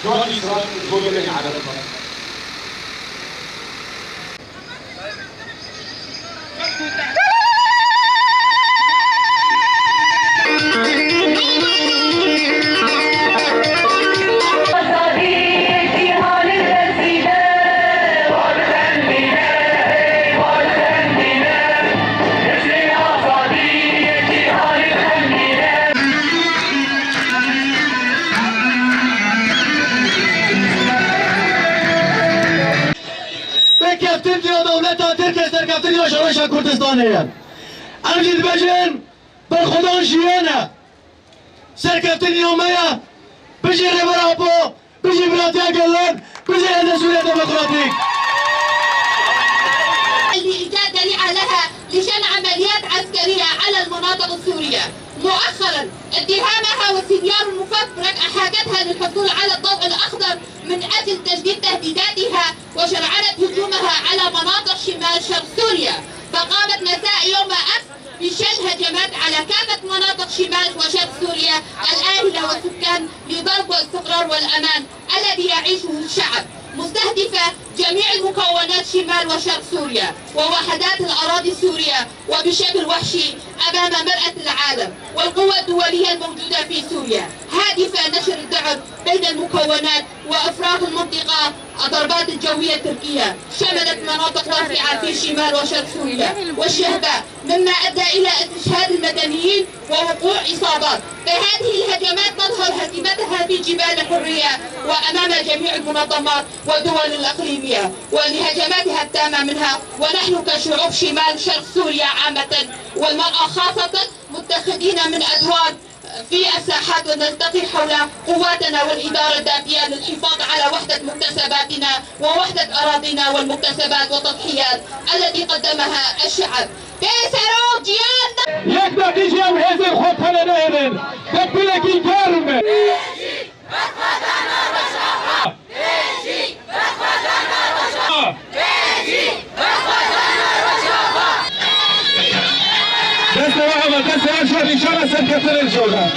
جوان إسرائيل زوجة على الأرض. كفتنتي ودولتها تركيا سركفتني وشرشها كردستانية أمجد بجن بالخدان شيانا سركفتني يومية بجي ريبرابو بجي براتيا قلن بجي هذا سوريا ديمقراطيك لإيجاد ذريعة لها لشن عمليات عسكرية على المناطق السورية. مؤخرا اتهامها والسنيار المفبرك أحاجتها للحصول على الضوء الأخضر من أجل تجديد تهديداتها وشرعنة هجومها على مناطق شمال شرق سوريا، فقامت مساء يوم أمس بشن هجمات على كافة مناطق شمال وشرق سوريا الآهلة والسكان لضرب الاستقرار والأمان الذي يعيشه الشعب، مستهدفة جميع المكونات شمال وشرق سوريا ووحدات الأراضي السورية وبشكل وحشي أمام مرأة العالم والقوى الدولية الموجودة في سوريا، هادفة نشر الدعم بين المكونات وإفراغ المنطقة. الضربات الجوية التركية شملت مناطق واسعة في شمال وشرق سوريا والشهبة، مما أدى إلى استشهاد المدنيين ووقوع إصابات. فهذه الهجمات تظهر هزيمتها في جبال حرية وأمام جميع المنظمات والدول الإقليمية ولهجماتها التامة منها. ونحن كشعوب شمال شرق سوريا عامة والمرأة خاصة متخذين من أدوار في الساحات ونلتقي حول قواتنا والإدارة الذاتية للحفاظ على وحدة مكتسباتنا ووحدة أراضينا والمكتسبات والتضحيات التي قدمها الشعب. تيسروا جياننا يقدر تيجي هم هزم خطنا نهرن تبلك الكرم دست واحد دست واحد إن شاء الله سنكسر الجولة.